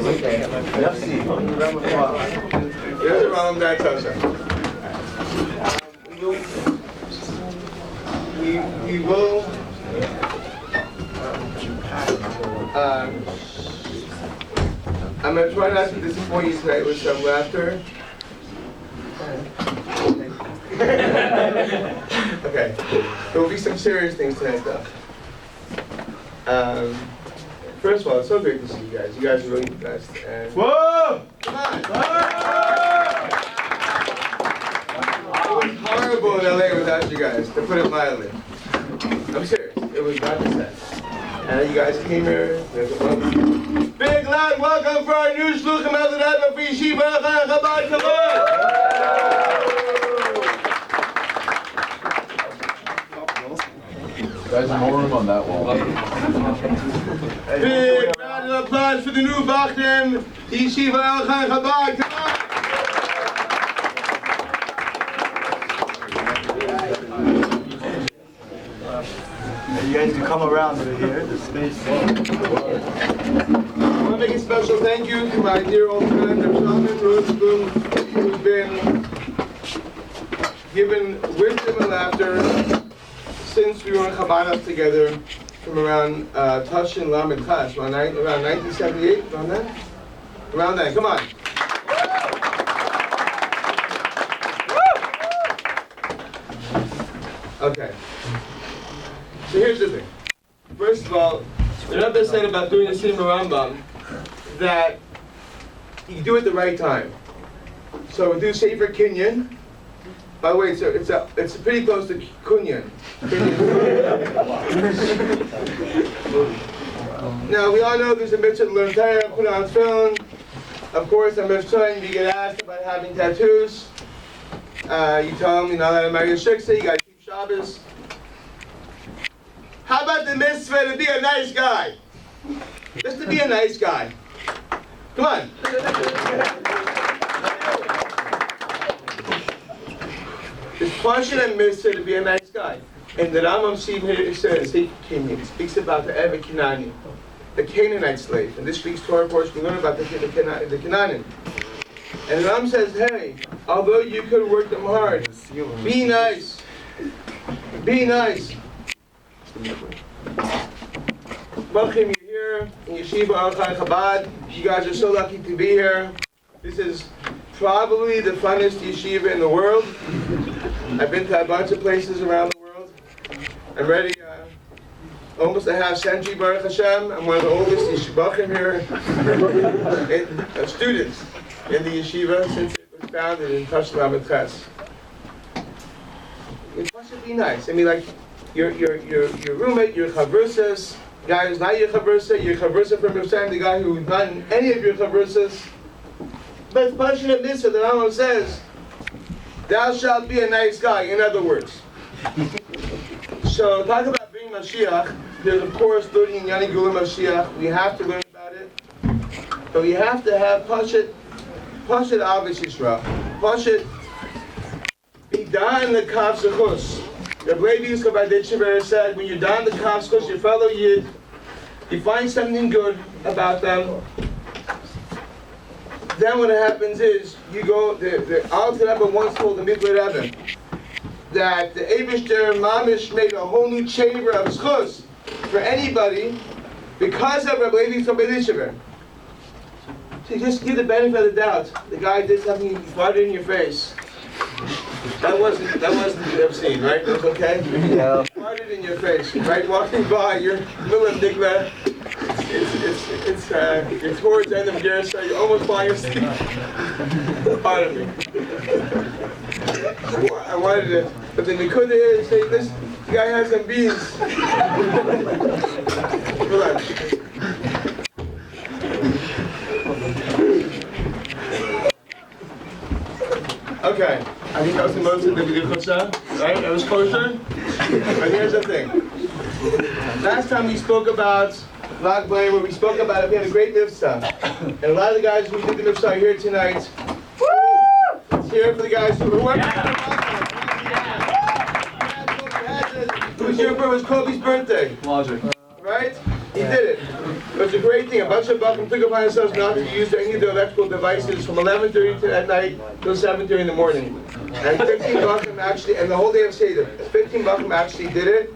Merci. There's a Rambam Dai Tosha. We will I'm going to try not to disappoint you tonight with some laughter. Okay. There will be some serious things tonight, though. First of all, it's so great to see you guys. You guys are really the best. And Whoa! come on! It was horrible in LA without you guys, to put it mildly. I'm serious. It was not the sense. And you guys came here. There's a big loud welcome for our new shluchim of the night for Yeshiva Chabad. Come on! Guys, more room on that wall. Big round of applause for the new Bachtim, the Yeshiva Chabad. Come on! You guys can come around over here, the space. I want to make a special thank you to my dear old friend, Shaman Rosenblum, who's been given wisdom and laughter since we were in Chabad together from around Tash and Lam and Tash, around 1978, around then? Around then, come on. Okay. So here's the thing. First of all, the Rebbe said about doing the Sima Rambam that you do it the right time. So we do Sefer Kinyan. By the way, it's pretty close to Kunyan. Now we all know there's a mitzvah to learn Torah, put on film. Of course, I'm just telling you, you get asked about having tattoos. You tell them you're not allowed to marry a shiksa, you got to keep Shabbos. How about the mitzvah to be a nice guy? Just to be a nice guy. Come on. It's Pasha and mitzvah to be a nice guy. And the Rambam here says, he speaks about the Eved Kenani, the Canaanite slave. And this week's Torah course we learn about the Canaanim. And the Rambam says, hey, although you could work them hard, be nice. Be nice. Welcome, you're here in Yeshiva Al-Chai Chabad. You guys are so lucky to be here. This is probably the funnest yeshiva in the world. I've been to a bunch of places around the world. I'm ready, almost a half century, Baruch Hashem. I'm one of the oldest yeshivachim here, students in the yeshiva since it was founded in Tashlam and Ches. It must be nice. I mean, like, your roommate, your chavrussas, the guy who's not your chavrussa, your chavrussa from your side, the guy who's not in any of your chavrussas. But it's passionate mitzvah, the Rambam says, thou shalt be a nice guy, in other words. So, talk about being Mashiach. There's, of course, learning in Yani Gula Mashiach. We have to learn about it. But we have to have Pashat Avish Yisrael. Pashat Bidan the Kav Zechus. Reb Levi Yisrael Baditchever said, when you're down the Kav Zechus, your fellow Yid, you find something good about them. Then what happens is, you go, the Alter Rebbe once told the Mikveh Rebbe that the Eibishter Mamish made a whole new chamber of Zchus for anybody because of Reb Levi Yisrael Baditchever. So you just give the benefit of the doubt. The guy did something, he farted in your face. That wasn't obscene, right? That was okay? Yeah. Farted in your face, right? Walking by, you're in the middle of Nikla. It's towards the end of Gersa, you're almost falling asleep. Pardon me. I wanted to, but then we couldn't say, this guy has some beans. Relax. Okay, I think that was the most of the Chutzah, right? That was kosher. But here's the thing. Last time we spoke about Lag B'Omer, we spoke about it, we had a great mitzvah. And a lot of the guys who did the mitzvah are here tonight. Let's hear it for the guys who were working. It was Kobe's birthday. Logic. Right? He did it. It was a great thing. A bunch of Bakum took upon themselves not to use any of their electrical devices from 11:30 at night till 7:30 in the morning. And 15 Bakum actually, and the whole day of Seder, 15 Bakum actually did it.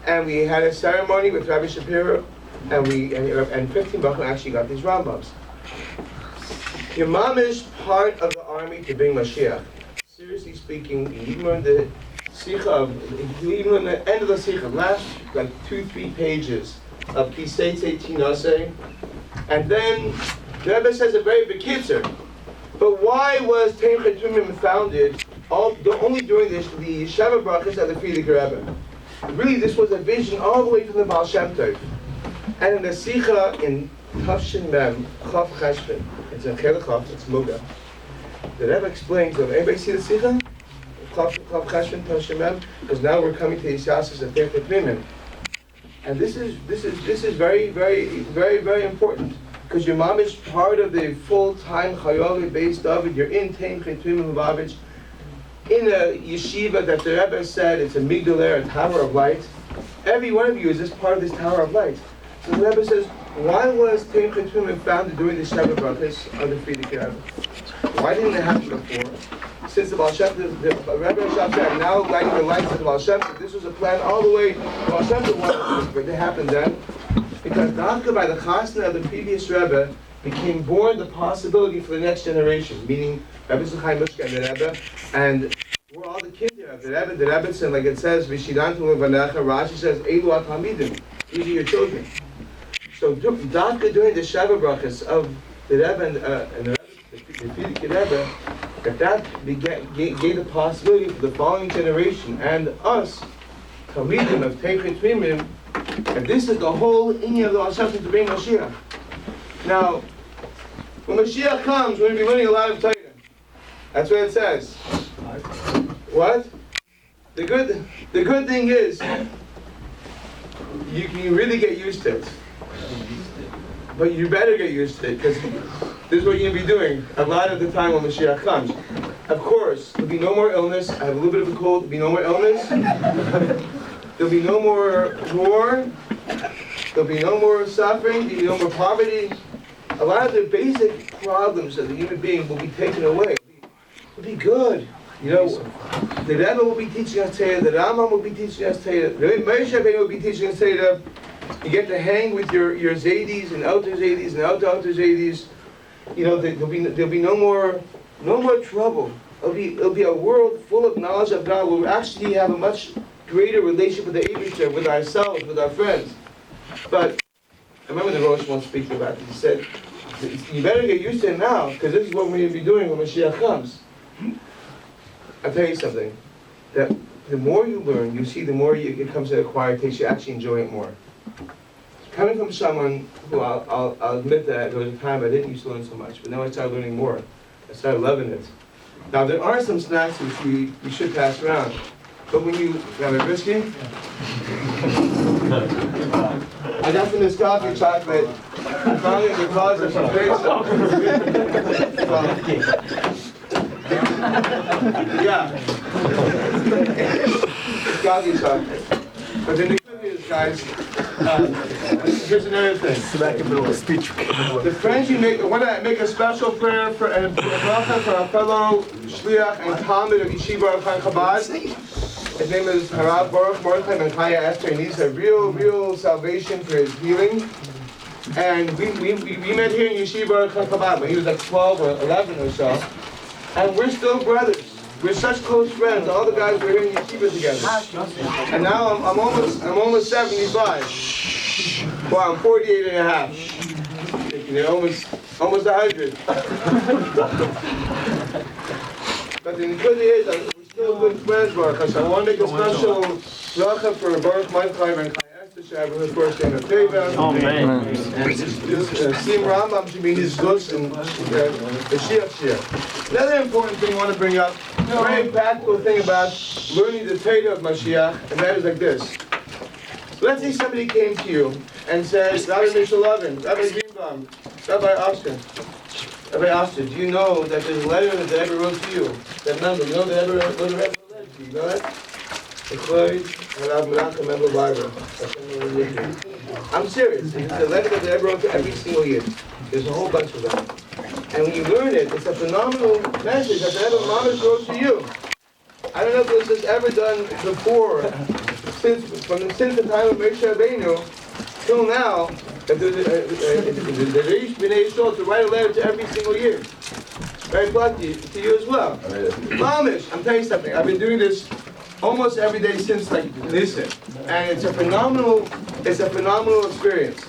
And we had a ceremony with Rabbi Shapiro, and 15 Bakum actually got these Rambams. Your mom is part of the army to bring Mashiach. Seriously speaking, you even learn the Sikha, you even learn the end of the Sikha, last like 2-3 pages of Kisei Tinase. And then the Rebbe says a very big kitzer. But why was Teim Chetumim founded only during the Sheva Brachas at the Frierdiker Rebbe? Really, this was a vision all the way from the Baal Shem Tov. And in the Sikha in Tafshin Mem, Chav Cheshvan, it's in Chelachov, it's Muga. The Rebbe explains, anybody see the Sikha? Chav Cheshvan, Tafshin Mem? Because now we're coming to the Yisasas of Teim Chetumim. And this is very, very, very, very important. Because your mom is part of the full-time Chayavi based David. You're in Teim Chetumim Lubavitch, in a yeshiva that the Rebbe said it's a migdaler, a tower of light. Every one of you is just part of this tower of light. So the Rebbe says, why was Teim Chetumim founded during the Sheva Brachas of the Frierdiker Rebbe? Why didn't it happen before? Since the Baal Shem Tov, the Rebbe Shab said, now lighting the lights of the Baal Shem Tov, this was a plan all the way. The Baal Shem Tov wanted but it happened then. Because Dafka by the Chasna of the previous Rebbe became born the possibility for the next generation, meaning Rebbe Zechai Mushka and the Rebbe, and we're all the kids here. The Rebbe said, like it says, Vishidantu Levanecha, Rashi says, Elu Atamidim, these are your children. So Dafka during the Sheva Brachas of the Rebbe and the Frierdiker Rebbe, that gave the possibility for the following generation and us, Talmidim of Teim Chetumim, and this is the whole inyan of the Hashem to bring Mashiach. Now, when Mashiach comes, we're going to be learning a lot of Torah. That's what it says. What? The good thing is, you can really get used to it. But you better get used to it, because this is what you're going to be doing a lot of the time when Mashiach comes. Of course, there'll be no more illness. I have a little bit of a cold. There'll be no more illness. There'll be no more war. There'll be no more suffering. There'll be no more poverty. A lot of the basic problems of the human being will be taken away. It'll be good. You know, the Rebbe will be teaching us Torah. The Rambam will be teaching us Torah. The Moshe Rabbeinu will be teaching us Torah. You get to hang with your Zaydis and outer Zaydis and outer Zaydis. You know, there'll be no more trouble. It'll be a world full of knowledge of God. We'll actually have a much greater relationship with the Eibusher, with ourselves, with our friends. But I remember the Rosh once speaking about it. He said, "You better get used to it now, because this is what we're going to be doing when Mashiach comes." I'll tell you something. That the more you learn, you see, the more it comes to acquire taste. You actually enjoy it more. Coming from someone who I'll admit that there was a time I didn't used to learn so much, but now I started learning more. I started loving it. Now there are some snacks which we should pass around, but when you have a biscuit, I got some this coffee chocolate. I found it in the closet of some great stuff. Yeah, it's coffee chocolate. But then the good news, guys. Here's another thing. Smack in the middle of a speech. The friends you make, I want to make a special prayer for a bracha for our fellow shliach and talmid of Yeshiva of Chabad. His name is Harav Baruch Mordechai Ben Chaya Esther. He needs a real salvation for his healing. And we met here in Yeshiva of Chabad when he was like 12 or 11 or so. And we're still brothers. We're such close friends. All the guys were here in Yeshiva together. And now I'm almost 75. Well, I'm 48 and a half. They're almost 100. But the good is, we're still good friends, Baruch Hashem. I want to make a special bracha for Baruch Mordechai Ben Chaya Esther, should have her first day of Teva. Amen. And Sim Rambam should be his Gus and Moshiach Shiur. Another important thing I want to bring up, a very practical thing about learning the Torah of Mashiach, and that is like this. Let's say somebody came to you and said, Rabbi Mishalovin, Rabbi Greenbaum, Rabbi Oster, do you know that there's a letter that the Rebbe wrote to you? That number, you know the Rebbe wrote a letter to you, you know that? I'm serious. It's the letter that they ever wrote every single year. There's a whole bunch of them. And when you learn it, it's a phenomenal message that the Rebbe Mamash wrote to you. I don't know if this was ever done before, since the time of Moshe Rabbeinu till now, that the Reish B'nai Yisrael to write a letter to every single year. Very lucky to you as well. Mamish, I'm telling you something. I've been doing this almost every day since like Nisan, and it's a phenomenal experience.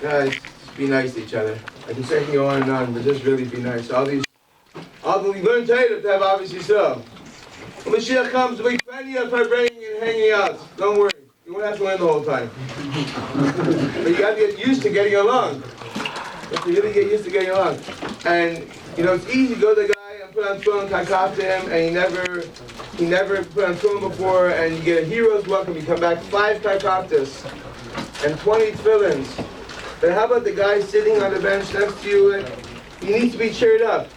Guys, be nice to each other. I can say go on and on, but just really be nice. All the we learn Torah to have obviously so. When Mashiach comes, there'll be plenty of her bringing and hanging out. Don't worry, you won't have to learn the whole time. But you got to get used to getting along. You have to really get used to getting along. And you know, it's easy to go to the guy and put on tefillin, kakaf to him, and he never put on tefillin before, and you get a hero's welcome. You come back 5 kakaftas and 20 tefillins. But how about the guy sitting on the bench next to you? He needs to be cheered up.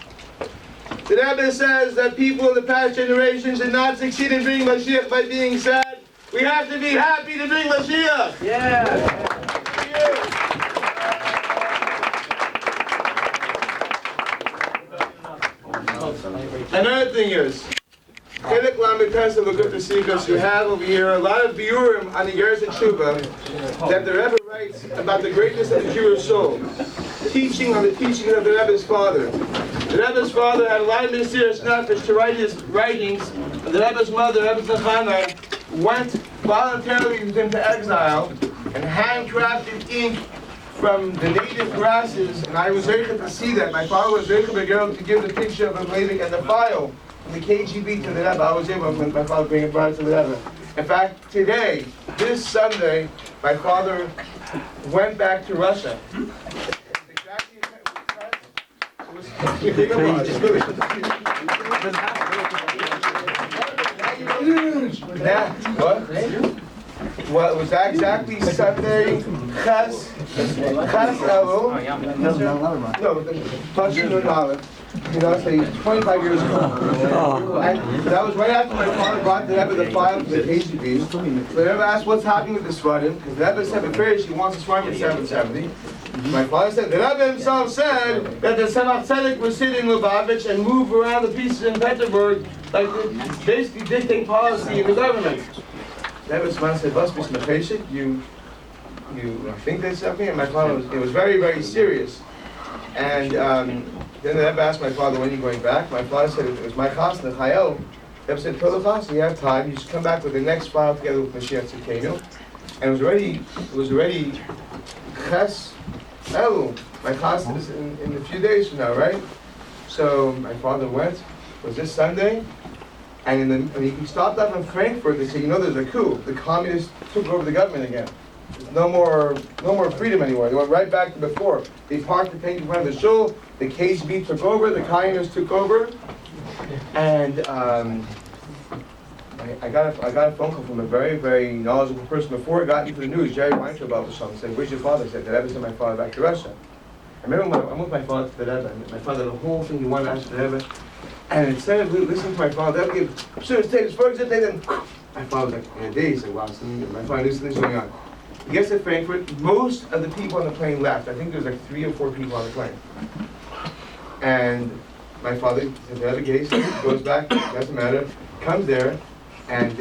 The Rebbe says that people in the past generations did not succeed in bringing Mashiach by being sad. We have to be happy to bring Mashiach. Yeah. Another thing is, Chilek Lamed Pesach, look up to see, because you have over here a lot of biurim on the Years and Tshuva that the Rebbe writes about the greatness of the Jewish soul, teaching on the teaching of the Rebbe's father. The Rebbe's father had a lot of mysterious nefesh to write his writings, and the Rebbe's mother, Rebbe Zachana, went voluntarily with him to exile and handcrafted ink from the native grasses, and I was able to see that. My father was able to give the picture of him leaving and the file from the KGB to the Rebbe. I was able to, my father bring it brought it to the Rebbe. In fact, today, this Sunday, my father went back to Russia. Well, it was exactly Sunday, Ches Elul. No, the Pasha Nun Aleph. You know, say 25 years ago. And that was right after my father brought the Rebbe the file to the KGB. The Rebbe asked what's happening with the Svardim, because the Rebbe said first he wants the Svardim at 770. My father said, the Rebbe himself said that the Tzemach Tzedek was sitting in Lubavitch and move around the pieces in Petersburg, like basically dictate policy in the government. The Rebbe's man said, you think there's something? And my father it was very, very serious. And then the Rebbe asked my father, when are you going back? My father said, it was my chasna, Chayel. The Rebbe said, tell the chasna, you have time, you should come back with the next file together with Moshiach Shiur. And it was already Ches Elul. My chasna is in a few days from now, right? So my father went, it was this Sunday, and when he stopped up in Frankfurt, they said, you know, there's a coup. The communists took over the government again. There's no more freedom anymore. They went right back to before. They parked the tank in front of the shul. The KGB took over. The communists took over. And I got a phone call from a very, very knowledgeable person before it got into the news. Jerry Weintraub said, "Where's your father?" I said, "The Rebbe sent my father back to Russia." I remember when I went with my father to the Rebbe. And my father, the whole thing he wanted to ask the Rebbe. And instead of listening to my father, the Rebbe gave serious tapes, for example, then my father was like, in a day, he said, wow, my father knew something's going on. He gets to Frankfurt, most of the people on the plane left. I think there's like 3 or 4 people on the plane. And my father, the Rebbe gave, goes back, doesn't matter, comes there, and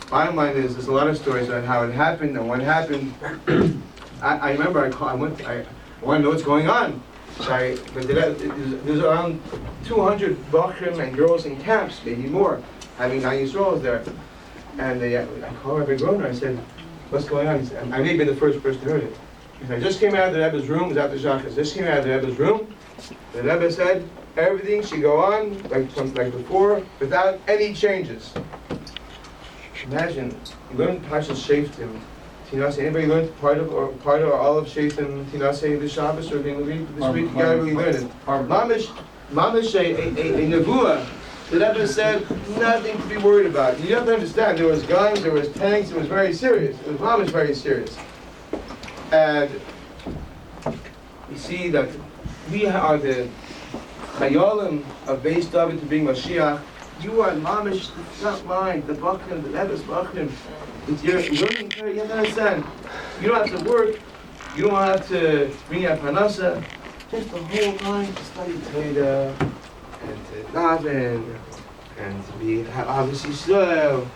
bottom line is, there's a lot of stories on how it happened and what happened. I remember I want to know what's going on. So there's around 200 Bachrim and girls in camps, maybe more, having 9 Yisraels there. And I called Rabbi Groner, I said, what's going on? He said, I may have been the first person to hear it. He said, I just came out of the Rebbe's room, it was after Shachas, just came out of the Rebbe's room. The Rebbe said, everything should go on like before, without any changes. Imagine, you learn Pashas Shaftim. Tinaseh, anybody learned part of all of Shaitim Tinaseh this Shabbos or this week? You gotta really learn it. Mamish a nevuah. The Rebbe said nothing to be worried about. You have to understand, there was guns, there was tanks, it was very serious. It was mamish very serious. And you see that we are the chayalim of Beis David to bring Mashiach you are mamish, the front line, the Bachrim, the Rebbe's Bachrim. You're learning Torah, you have to understand. You don't have to work, you don't have to bring out Parnasa. Just the whole time to study Torah and to daven and to be obviously Yisrael.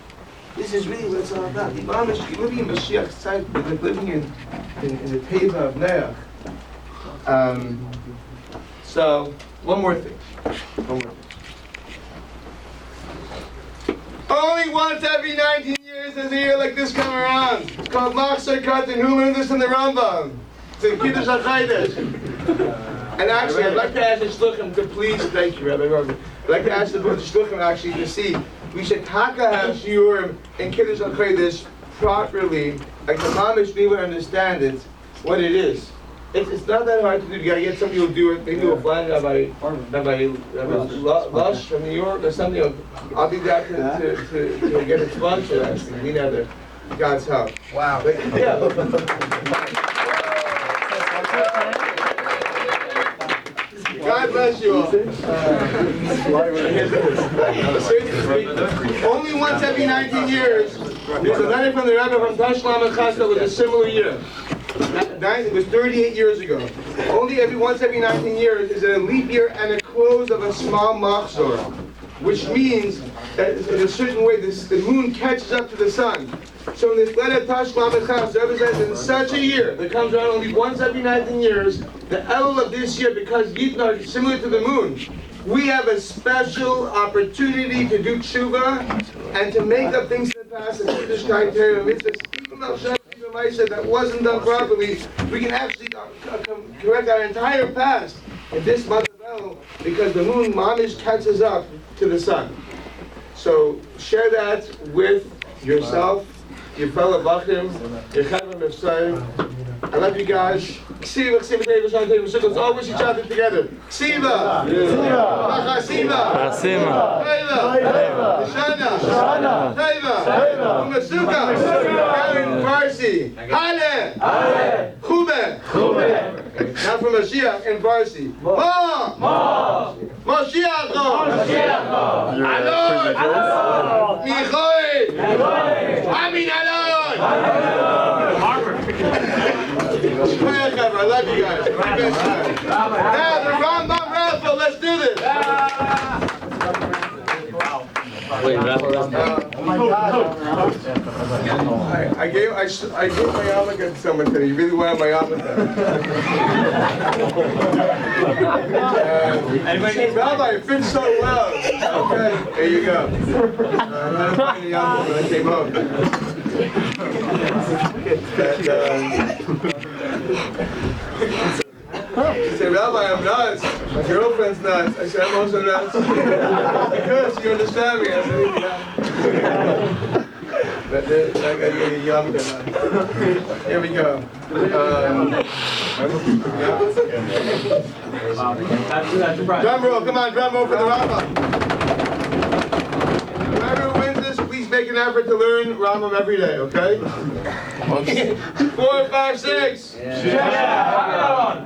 This is really what it's all about. You're living in Moshiach's time, you're living in the Teva of Neach. So, one more thing. Only once every 19 years does a year like this come around. It's called Machzor Katan. Who learned this in the Rambam? It's in Kiddush HaChodesh. And actually, I'd like to ask the Shluchim to please, thank you, Rabbi Rogan. I'd like to ask the Shluchim actually to see. We should taka have shiurim in Kiddush HaChodesh properly, like the mamish people understand it, what it is. It's not that hard to do. You gotta get some people to do it. Maybe we'll find Rabbi Lush from New York or something. I'll be glad to get a sponsor actually. We know God's help. Wow. But, yeah. God bless you all. Only once every 19 years, there's a letter from the Rebbe from Tashlam and Chaskel with a similar year. It was 38 years ago. Only once every 19 years is a leap year and a close of a small machzor, which means that in a certain way the moon catches up to the sun. So in this letter Tashlam and Chaskel, the Rebbe says in such a year that comes around only once every 19 years, the Elul of this year, because Yitnar is similar to the moon, we have a special opportunity to do tshuva and to make up things in the past and Kiddush Kai Torah mitzvahs. Even though that wasn't done properly, we can actually correct our entire past in this month of Elul because the moon mamish catches up to the sun. So share that with yourself, your fellow Bachrim, your Chavim Mifsayim. I love you guys. Ksiva, let's all wish each other together. Ksiva! Ksiva! Taiva! Shana! Taiva! Umasuka! Karen Farsi! Hale! Chube! Now for Moshiach in Farsi. Ma! Moshiach! Alon! Michoel! Amin Alon! I love you guys. Now the Rambam raffle. Let's do this. Wait, raffle. Oh my God. I gave my yarmulke to someone today. You really wanted my yarmulke. He said, Rabbi, it fits so well. Okay, there you go. I had to find a yarmulke when I came home. She said, Rabbi, I'm nuts. My girlfriend's nuts. I said, I'm also nuts. Because you understand me. I said, yeah. But I got to get a yarmulke now. Here we go. Drum roll, come on, drum roll for the Rambam. Whoever wins this, please make an effort to learn Rambam every day, okay? 4, 5, 6. Yeah.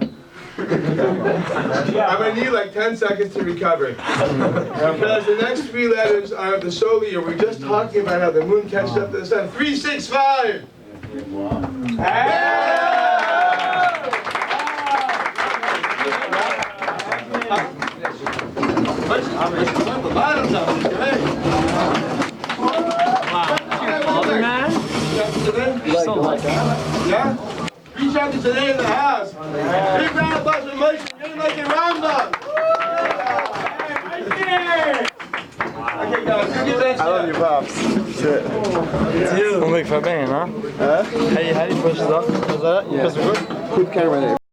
I'm going to need like 10 seconds to recover. Because the next 3 letters are the solar year. We're just talking about how the moon catches up to the sun. 3, 6, 5. Yeah? Reach out to today in the house. Big round of applause for Moshe. You're going to make it Rambam. Okay, guys. I love you, Pops. Shit. Vamos ver que foi bem, não? Huh? Aí, puxa, Was that? Yeah. Good camera there.